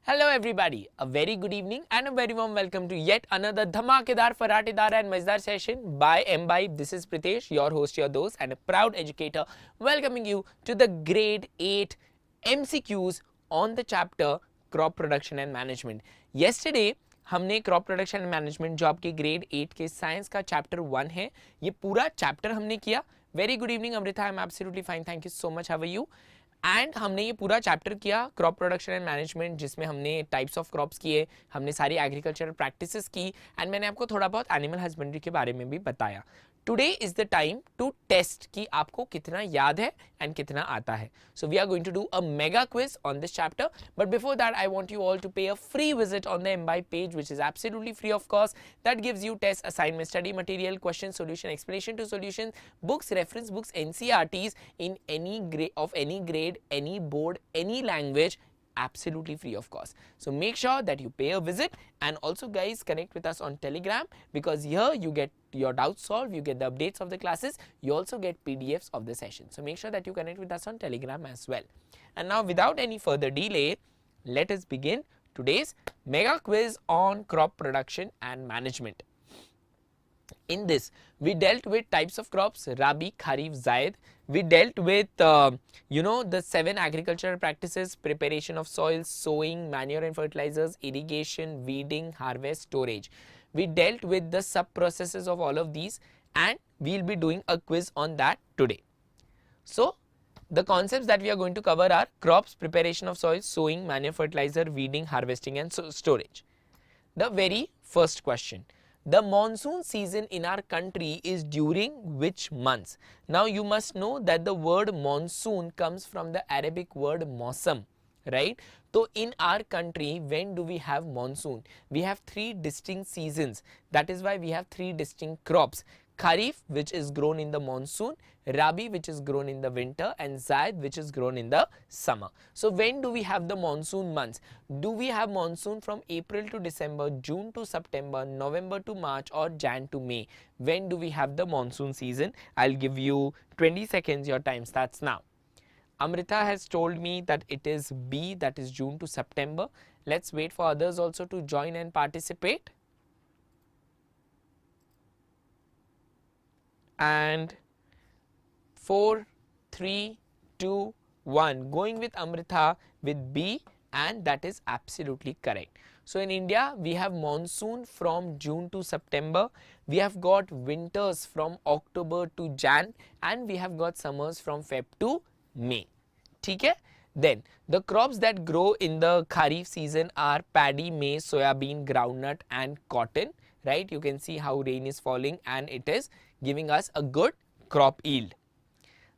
Hello everybody, a very good evening and a very warm welcome to yet another dhamakedar, faratedar and mazdar session by Embibe. This is Pritesh, your host, your dost and a proud educator, welcoming you to the grade 8 MCQs on the chapter crop production and management. Yesterday हमने crop production and management जो आपके grade 8 के science का chapter 1 है, ये पूरा chapter हमने किया. Very good evening Amrita, I am absolutely fine, thank you so much, how are you. And हमने ये पूरा चैप्टर किया क्रॉप प्रोडक्शन एंड मैनेजमेंट, जिसमें हमने टाइप्स ऑफ क्रॉप्स किए, हमने सारी एग्रीकल्चरल प्रैक्टिसेस की एंड मैंने आपको थोड़ा बहुत एनिमल हस्बेंड्री के बारे में भी बताया. Today is the time to test कि आपको कितना याद है एंड कितना आता है. So we are going to do a mega quiz on this chapter, but before that I want you all to pay a free visit on the Embibe page, which is absolutely free of cost. That gives you test assignment, study material, question solution, explanation to solutions, books, reference books, NCERTs in any grade of any grade, any board, any language, absolutely free of cost. So make sure that you pay a visit, and also guys, connect with us on Telegram, because here you get your doubts solved, you get the updates of the classes, you also get PDFs of the session. So make sure that you connect with us on Telegram as well. And now without any further delay, let us begin today's mega quiz on crop production and management. In this, we dealt with types of crops, Rabi, Kharif, Zaid. We dealt with, the 7 agricultural practices: preparation of soil, sowing, manure and fertilizers, irrigation, weeding, harvest, storage. We dealt with the sub-processes of all of these, and we'll be doing a quiz on that today. So, the concepts that we are going to cover are crops, preparation of soil, sowing, manure, fertilizer, weeding, harvesting and storage. The very first question: the monsoon season in our country is during which months? Now you must know that the word monsoon comes from the Arabic word mosam, right? So in our country, when do we have monsoon? We have 3 distinct seasons. That is why we have 3 distinct crops: Kharif, which is grown in the monsoon, Rabi, which is grown in the winter, and Zaid, which is grown in the summer. So when do we have the monsoon months? Do we have monsoon from April to December, June to September, November to March, or Jan to May? When do we have the monsoon season? I'll give you 20 seconds, your time starts now. Amrita has told me that it is B, that is June to September. Let's wait for others also to join and participate. And 4, 3, 2, 1, going with Amrita with B, and that is absolutely correct. So in India, we have monsoon from June to September, we have got winters from October to Jan, and we have got summers from Feb to May. Okay? Then the crops that grow in the Kharif season are paddy, maize, soybean, groundnut and cotton. Right? You can see how rain is falling and it is giving us a good crop yield.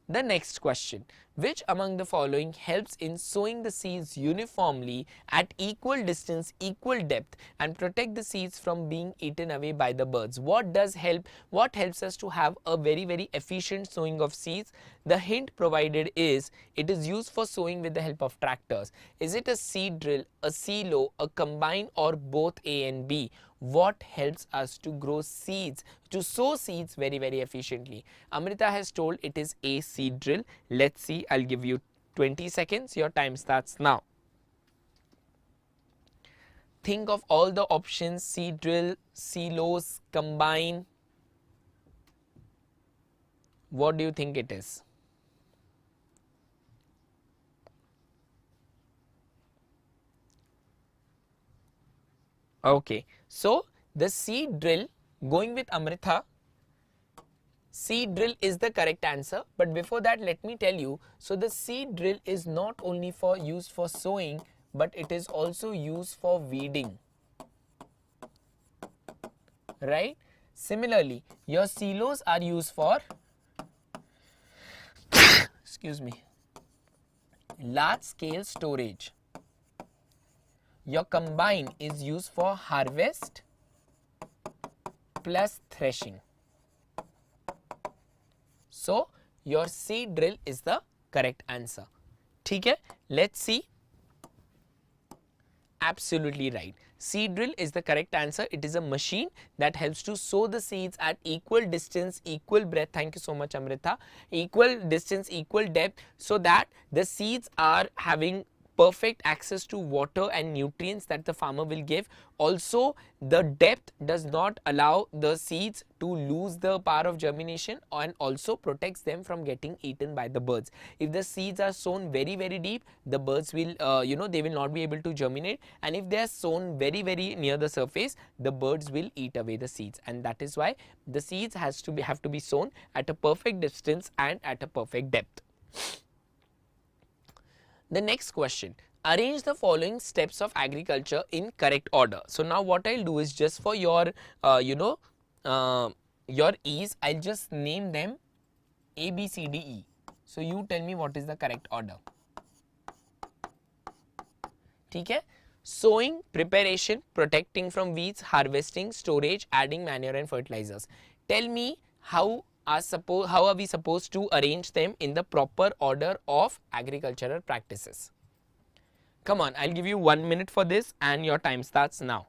The next question: which among the following helps in sowing the seeds uniformly at equal distance, equal depth, and protect the seeds from being eaten away by the birds? What does help? What helps us to have a very efficient sowing of seeds? The hint provided is it is used for sowing with the help of tractors. Is it a seed drill, a silo, a combine, or both A and B? What helps us to grow seeds, to sow seeds very efficiently? Amrita has told it is a seed drill. Let's see, I'll give you 20 seconds, your time starts now. Think of all the options: seed drill, silos, combine. What do you think it is? Okay, so the seed drill, going with Amrita, seed drill is the correct answer. But before that, let me tell you, so the seed drill is not only used for sowing, but it is also used for weeding, right? Similarly, your silos are used for excuse me, large scale storage. Your combine is used for harvest plus threshing. So your seed drill is the correct answer. Okay, let's see. Absolutely right. Seed drill is the correct answer. It is a machine that helps to sow the seeds at equal distance, equal breadth. Thank you so much, Amrita. Equal distance, equal depth, so that the seeds are having perfect access to water and nutrients that the farmer will give. Also, the depth does not allow the seeds to lose the power of germination, and also protects them from getting eaten by the birds. If the seeds are sown very deep, the birds will they will not be able to germinate, and if they are sown very near the surface, the birds will eat away the seeds. And that is why the seeds have to be sown at a perfect distance and at a perfect depth. The next question, arrange the following steps of agriculture in correct order. So now what I'll do is, just for your your ease, I'll just name them A, B, C, D, E. So you tell me what is the correct order. ठीक है? Sowing, preparation, protecting from weeds, harvesting, storage, adding manure and fertilizers. Tell me how are we supposed to arrange them in the proper order of agricultural practices. Come on, I'll give you 1 minute for this and your time starts now.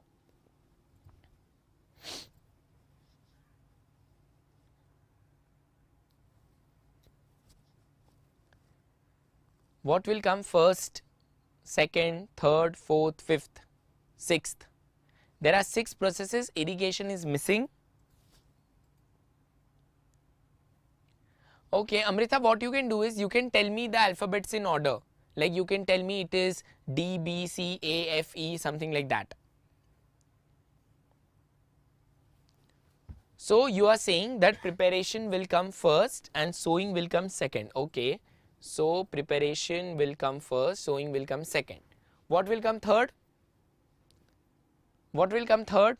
What will come first, second, third, fourth, fifth, sixth? There are 6 processes. Irrigation is missing. Okay, Amrita, what you can do is, you can tell me the alphabets in order. Like you can tell me it is D, B, C, A, F, E, something like that. So you are saying that preparation will come first and sowing will come second. Okay, so preparation will come first, sowing will come second. What will come third? What will come third?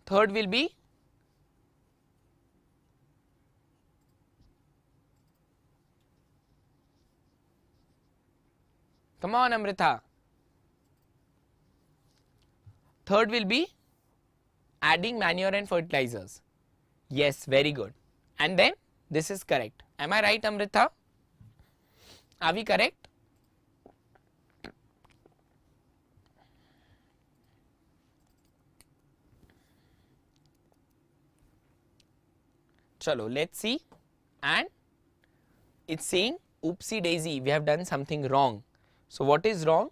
Third will be come on Amrita. Third will be adding manure and fertilizers. Yes, very good. And then this is correct. Am I right, Amrita? Are we correct? Chalo, let's see. And it's saying oopsie daisy, we have done something wrong. So what is wrong?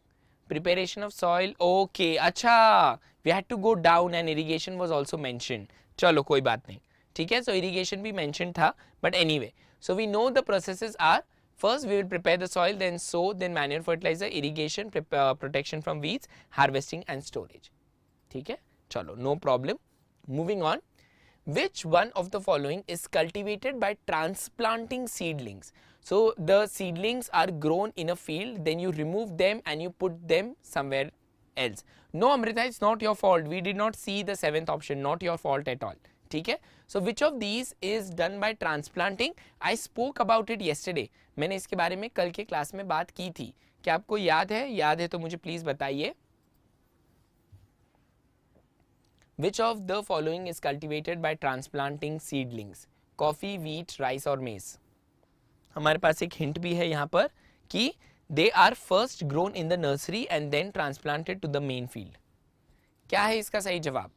Preparation of soil. Okay, acha, we had to go down and irrigation was also mentioned. Chalo, koi baat nahi. ठीक है, so irrigation भी mentioned था, but anyway, so we know the processes are, first we will prepare the soil, then sow, then manure, fertilizer, irrigation, protection from weeds, harvesting and storage. ठीक है, चलो, no problem. Moving on. Which one of the following is cultivated by transplanting seedlings? So the seedlings are grown in a field, then you remove them and you put them somewhere else. No Amrita, it's not your fault. We did not see the 7th option, not your fault at all. ठीक है, so which of these is done by transplanting? I spoke about it yesterday. मैंने इसके बारे में कल के class में बात की थी. क्या आपको याद है? याद है तो मुझे प्लीज बताइए. Which of the following is cultivated by transplanting seedlings? Coffee, wheat, rice or maize? हमारे पास एक hint भी है यहाँ पर कि they are first grown in the nursery and then transplanted to the main field. क्या है इसका सही जवाब?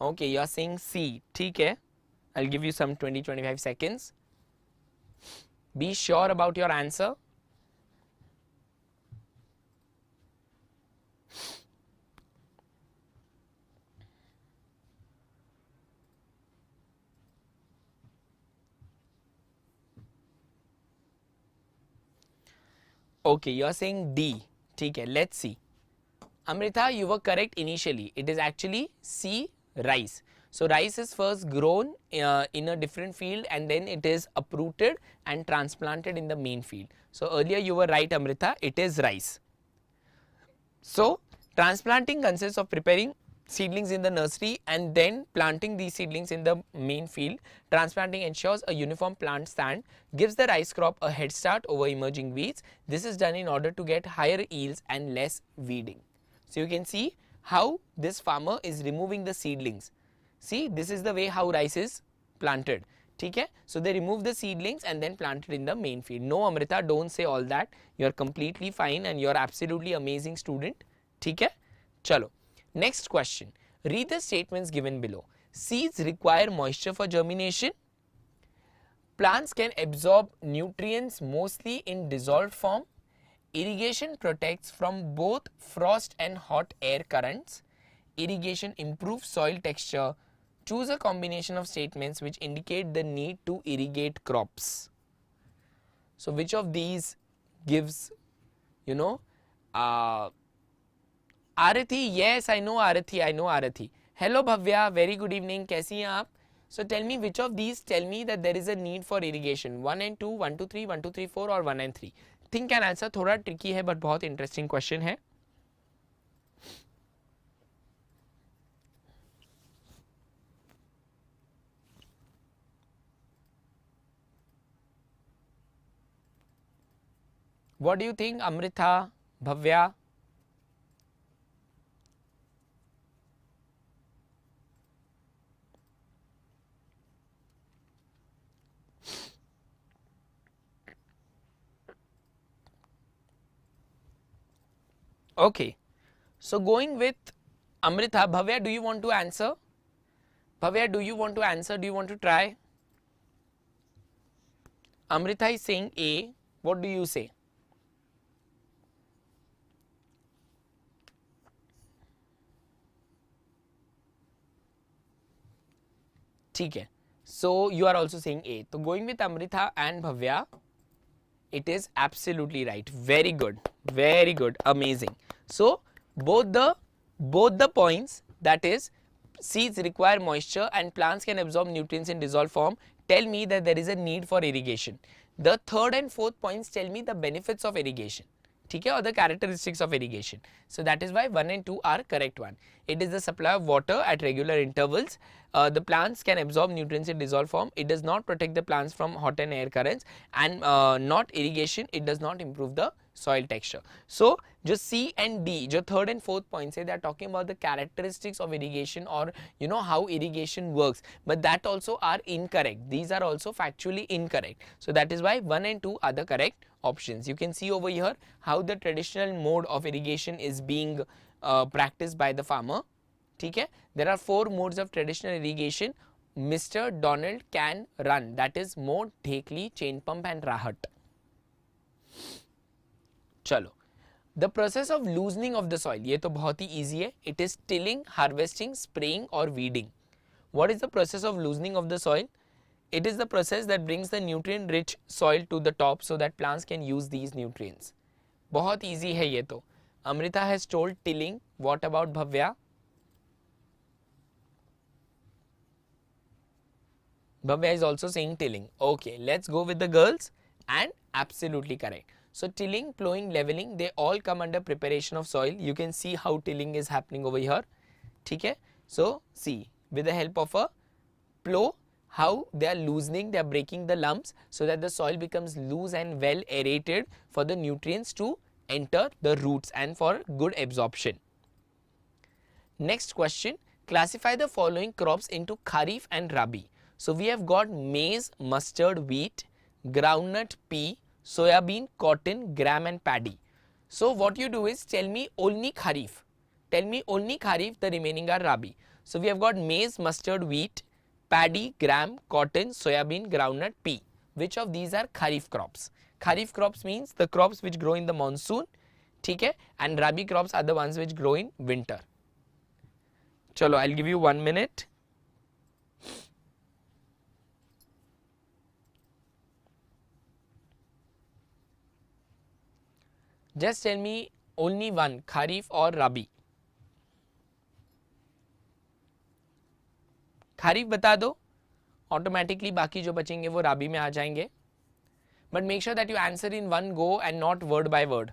Okay, you are saying C. ठीक है. I'll give you some 20-25 seconds. Be sure about your answer. Okay, you are saying D. ठीक है, let's see. Amrita, you were correct initially. It is actually C, rice. So rice is first grown in a different field and then it is uprooted and transplanted in the main field. So earlier you were right, Amrita, it is rice. So transplanting consists of preparing seedlings in the nursery and then planting these seedlings in the main field. Transplanting ensures a uniform plant stand, gives the rice crop a head start over emerging weeds. This is done in order to get higher yields and less weeding. So you can see how this farmer is removing the seedlings. See, this is the way how rice is planted. ठीक है? So they remove the seedlings and then plant it in the main field. No Amrita, don't say all that. You are completely fine and you are absolutely amazing student. ठीक है? चलो. Next question. Read the statements given below. Seeds require moisture for germination. Plants can absorb nutrients mostly in dissolved form. Irrigation protects from both frost and hot air currents. Irrigation improves soil texture. Choose a combination of statements which indicate the need to irrigate crops. So which of these gives, Arathi? Yes, I know Arathi. Hello Bhavya, very good evening. कैसी हैं आप? So tell me which of these tell me that there is a need for irrigation. 1 and 2, 1, 2, 3, 1, 2, 3, 4 or 1 and 3. Think and answer. थोड़ा tricky है but बहुत interesting question है. What do you think, Amrita, Bhavya? Okay, so going with Amrita, Bhavya, do you want to answer? Bhavya, do you want to answer? Do you want to try? Amrita is saying A. What do you say? ठीक है. So you are also saying A. So going with Amrita and Bhavya, it is absolutely right. Very good, amazing. So both the points, that is seeds require moisture and plants can absorb nutrients in dissolved form, tell me that there is a need for irrigation. The third and fourth points tell me the benefits of irrigation. ठीक है, or the characteristics of irrigation. So that is why 1 and 2 are correct one. It is the supply of water at regular intervals. The plants can absorb nutrients in dissolved form. It does not protect the plants from hot and air currents, and not irrigation. It does not improve the soil texture. So just C and D, जो third and fourth point say, they are talking about the characteristics of irrigation, or how irrigation works, but that also are incorrect. These are also factually incorrect. So that is why 1 and 2 are the correct options. You can see over here how the traditional mode of irrigation is being practiced by the farmer. ठीक है, there are 4 modes of traditional irrigation Mr. Donald can run, that is mode, Dhekli, chain pump and Rahat. चलो, the process of loosening of the soil, ये तो बहुत ही easy है. It is tilling, harvesting, spraying or weeding. What is the process of loosening of the soil? It is the process that brings the nutrient rich soil to the top so that plants can use these nutrients. बहुत easy है ये तो. Amrita has told tilling. What about Bhavya? Bhavya is also saying tilling. Okay, let's go with the girls, and absolutely correct. So tilling, plowing, leveling, they all come under preparation of soil. You can see how tilling is happening over here. ठीक है? So see, with the help of a plow, how they are loosening, they are breaking the lumps so that the soil becomes loose and well aerated for the nutrients to enter the roots and for good absorption. Next question, classify the following crops into Kharif and Rabi. So we have got maize, mustard, wheat, groundnut, pea, soybean, cotton, gram and paddy. So what you do is tell me only Kharif. Tell me only Kharif, the remaining are Rabi. So we have got maize, mustard, wheat, paddy, gram, cotton, soybean, groundnut, pea. Which of these are Kharif crops? Kharif crops means the crops which grow in the monsoon, ठीक है, and Rabi crops are the ones which grow in winter. Chalo, I'll give you 1 minute. Just tell me only one, Kharif or Rabi. Kharif बता दो, automatically बाकी जो बचेंगे वो Rabi में आ जाएंगे. But make sure that you answer in one go and not word by word.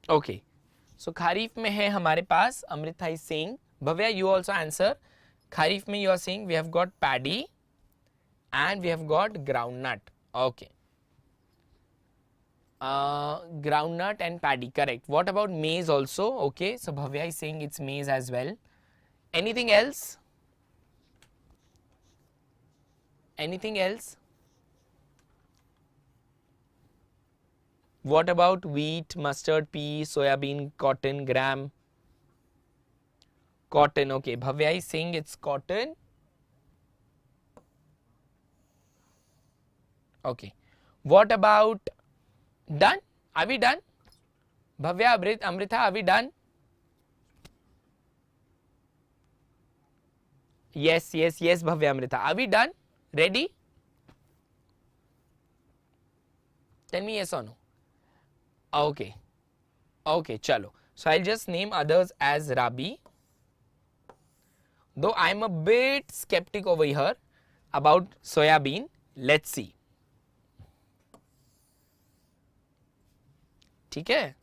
Okay. So Kharif में है हमारे पास, Amrita is saying. Bhavya, you also answer. Kharif में you are saying we have got paddy and we have got groundnut. Okay. Groundnut and paddy, correct. What about maize also? Okay, so Bhavya is saying it's maize as well. Anything else? Anything else? What about wheat, mustard, pea, soybean, cotton, gram? Cotton, okay. Bhavya is saying it's cotton. Okay. What about done? Are we done? Bhavya, Amrita, are we done? Yes, Bhavya, Amrita. Are we done? Ready? Tell me yes or no. Okay. Okay, chalo. So I'll just name others as Rabi. Though I'm a bit skeptic over here about soybean. Let's see. ठीक है?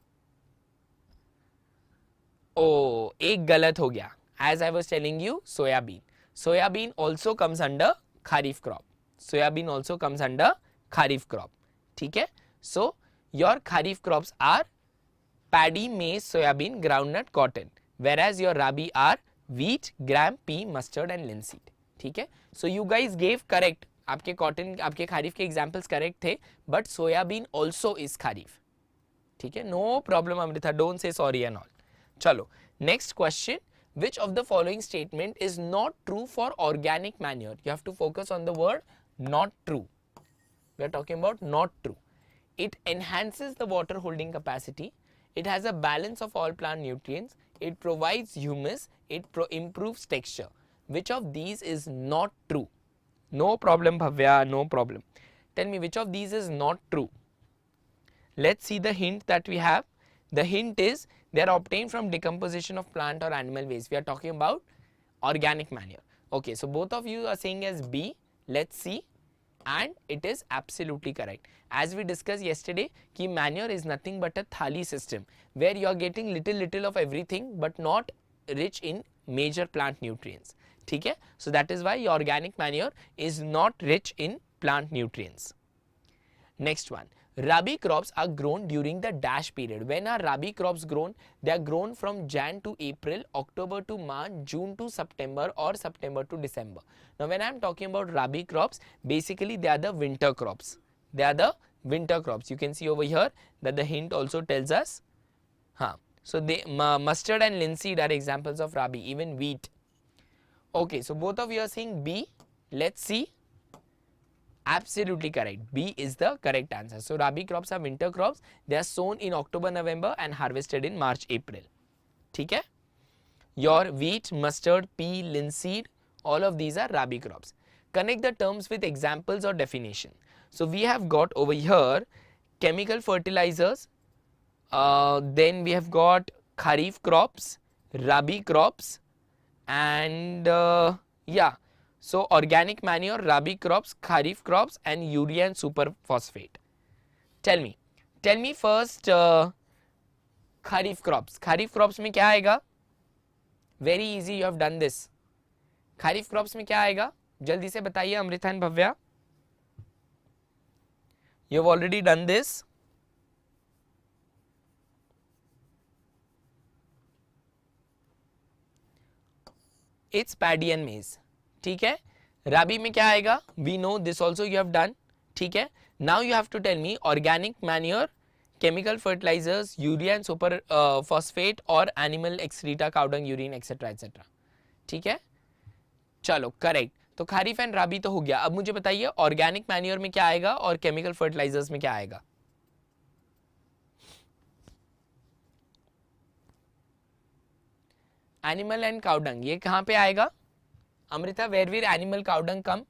Oh, एक गलत हो गया. As I was telling you, soybean. Soybean also comes under kharif crop. Soybean also comes under kharif crop. ठीक है? So your kharif crops are paddy, maize, soybean, groundnut, cotton. Whereas your rabi are wheat, gram, pea, mustard and linseed. ठीक है? So you guys gave correct. आपके cotton, आपके kharif के examples correct थे. But soybean also is kharif. ठीक है? No problem, Amrita. Don't say sorry and all. चलो. Next question. Which of the following statement is not true for organic manure? You have to focus on the word not true. We are talking about not true. It enhances the water holding capacity. It has a balance of all plant nutrients. It provides humus. It improves texture. Which of these is not true? No problem, Bhavya. No problem. Tell me which of these is not true. Let's see the hint that we have. The hint is they are obtained from decomposition of plant or animal waste. We are talking about organic manure. Okay, so both of you are saying as B. Let's see. And it is absolutely correct. As we discussed yesterday, कि manure is nothing but a thali system where you are getting little of everything but not rich in major plant nutrients. ठीक है? So that is why your organic manure is not rich in plant nutrients. Next one. Rabi crops are grown during the dash period. When are Rabi crops grown? They are grown from Jan to April, October to March, June to September or September to December. Now when I am talking about Rabi crops, basically they are the winter crops. They are the winter crops. You can see over here that the hint also tells us. So mustard and linseed are examples of Rabi, even wheat. Okay, so both of you are saying B. Let's see. Absolutely correct. B is the correct answer. So Rabi crops are winter crops. They are sown in October, November and harvested in March, April. ठीक है? Your wheat, mustard, pea, linseed, all of these are Rabi crops. Connect the terms with examples or definition. So we have got over here chemical fertilizers. Then we have got kharif crops, Rabi crops, and yeah. So organic manure, Rabi crops, kharif crops and urea and super phosphate. Tell me first kharif crops. Kharif crops में क्या आएगा? Very easy, you have done this. Kharif crops में क्या आएगा? जल्दी से बताइए Amrita and Bhavya. You have already done this. It's paddy and maize. ठीक है? Rabi में क्या आएगा? We know this also you have done. ठीक है? Now you have to tell me organic manure, chemical fertilizers, urea and super phosphate or animal excreta, cow dung, urine, etc. etc. ठीक है? चलो करेक्ट. तो kharif and राबी तो हो गया. अब मुझे बताइए ऑर्गेनिक मैन्योर में क्या आएगा और केमिकल फर्टिलाइजर्स में क्या आएगा? एनिमल एंड काउ डंग ये कहां पे आएगा? Amrita, where will animal cow dung come?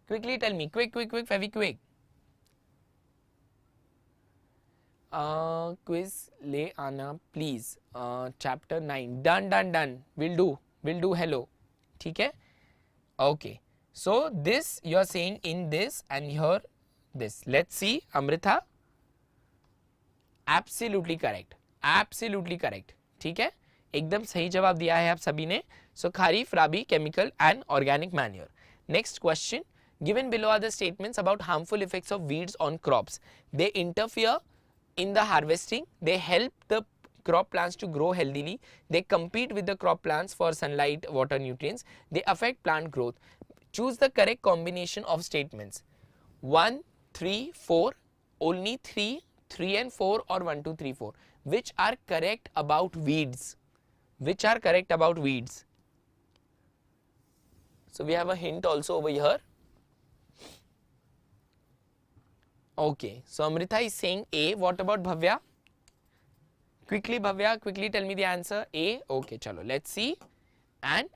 Quickly tell me. Quick, very quick. Quiz le ana, please. Chapter 9. Done. Will do. Hello. ठीक है? Okay. So this you are saying in this and here this. Let's see, Amrita. Absolutely correct. ठीक है? एकदम सही जवाब दिया है आप सभी ने. So kharif, rabi, chemical and organic manure. Next question. Given below are the statements about harmful effects of weeds on crops. They interfere in the harvesting. They help the crop plants to grow healthily. They compete with the crop plants for sunlight, water, nutrients. They affect plant growth. Choose the correct combination of statements. 1, 3, 4, only 3, 3 and 4, or 1, 2, 3, 4. Which are correct about weeds? Which are correct about weeds? So we have a hint also over here. Okay, so Amrita is saying A. What about Bhavya? Quickly Bhavya, quickly tell me the answer. A. Okay, chalo, let's see. And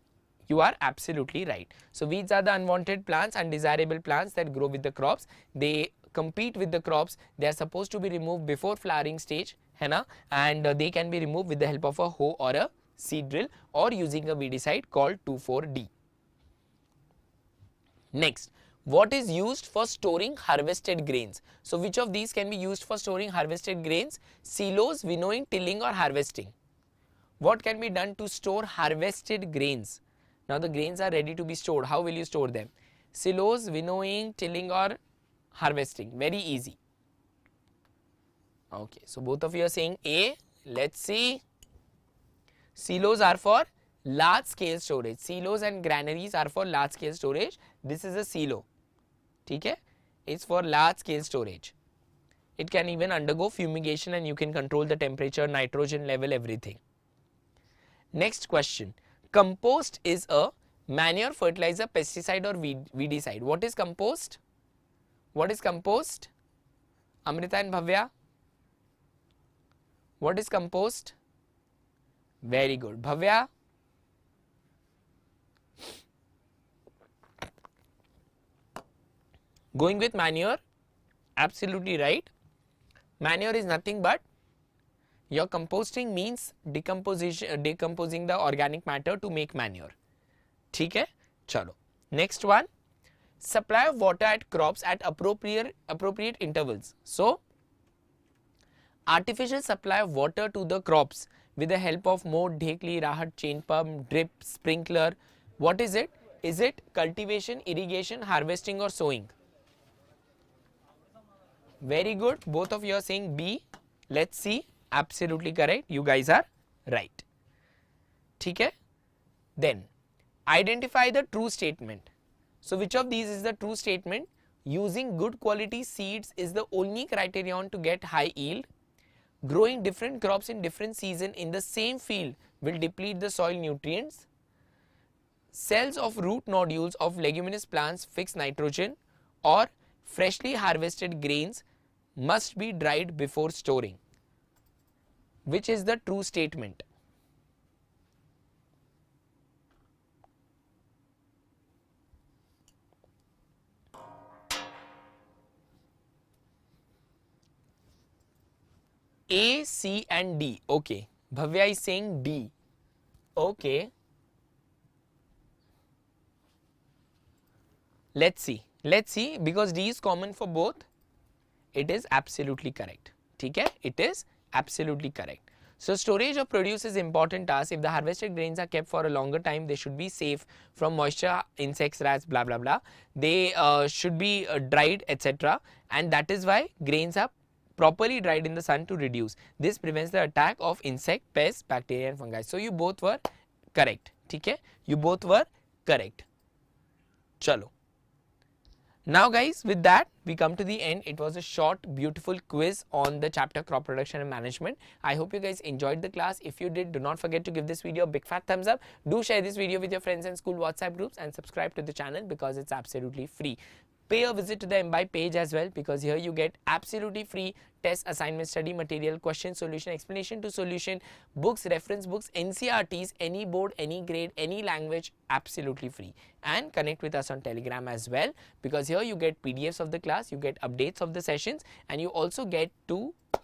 you are absolutely right. So weeds are the unwanted plants, undesirable plants that grow with the crops. They compete with the crops. They are supposed to be removed before flowering stage, है ना? And they can be removed with the help of a hoe or a seed drill, or using a weedicide called 2,4-D. Next, what is used for storing harvested grains? So which of these can be used for storing harvested grains? Silos, winnowing, tilling, or harvesting. What can be done to store harvested grains? Now the grains are ready to be stored. How will you store them? Silos, winnowing, tilling, or harvesting? Very easy. Okay, so both of you are saying A. Let's see. Silos are for large scale storage. Silos and granaries are for large scale storage. This is a silo. Okay? It's for large scale storage. It can even undergo fumigation and you can control the temperature, nitrogen level, everything. Next question. Compost is a manure, fertilizer, pesticide, or weedicide. What is compost? What is compost? Amrita and Bhavya. What is compost? Very good. Bhavya. Going with manure. Absolutely right. Manure is nothing but your composting means decomposing the organic matter to make manure. ठीक है? चलो. Next one. Supply of water at crops at appropriate intervals. So, artificial supply of water to the crops with the help of mode, dhekli, rahat, chain pump, drip, sprinkler. What is it? Is it cultivation, irrigation, harvesting, or sowing? Very good. Both of you are saying B. Let's see. Absolutely correct. You guys are right. ठीक है? Then, identify the true statement. So, which of these is the true statement? Using good quality seeds is the only criterion to get high yield. Growing different crops in different season in the same field will deplete the soil nutrients. Cells of root nodules of leguminous plants fix nitrogen, or freshly harvested grains must be dried before storing. Which is the true statement? A, C and D. Okay. Bhavya is saying D. Okay. Let's see. Let's see, because D is common for both. It is absolutely correct. ठीक है? It is absolutely correct. So, storage of produce is important task. If the harvested grains are kept for a longer time, they should be safe from moisture, insects, rats, blah blah blah. They should be dried, etc. And that is why grains are properly dried in the sun to reduce. This prevents the attack of insect, pests, bacteria and fungi. So, you both were correct. ठीक है? You both were correct. चलो. Now guys, with that we come to the end. It was a short beautiful quiz on the chapter crop production and management. I hope you guys enjoyed the class. If you did, do not forget to give this video a big fat thumbs up. Do share this video with your friends and school WhatsApp groups, and subscribe to the channel because it's absolutely free. Pay a visit to the Embibe page as well, because here you get absolutely free test, assignment, study material, question, solution, explanation to solution, books, reference books, NCERTs, any board, any grade, any language, absolutely free. And connect with us on Telegram as well, because here you get PDFs of the class, you get updates of the sessions, and you also get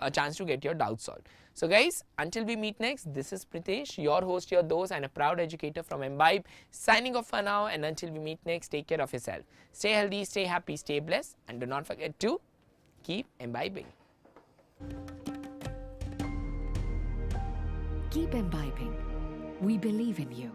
a chance to get your doubts solved. So guys, until we meet next, this is Pritesh, your host, your dose, and a proud educator from Embibe, signing off for now. And until we meet next, take care of yourself. Stay healthy, stay happy, stay blessed, and do not forget to keep imbibing. Keep imbibing. We believe in you.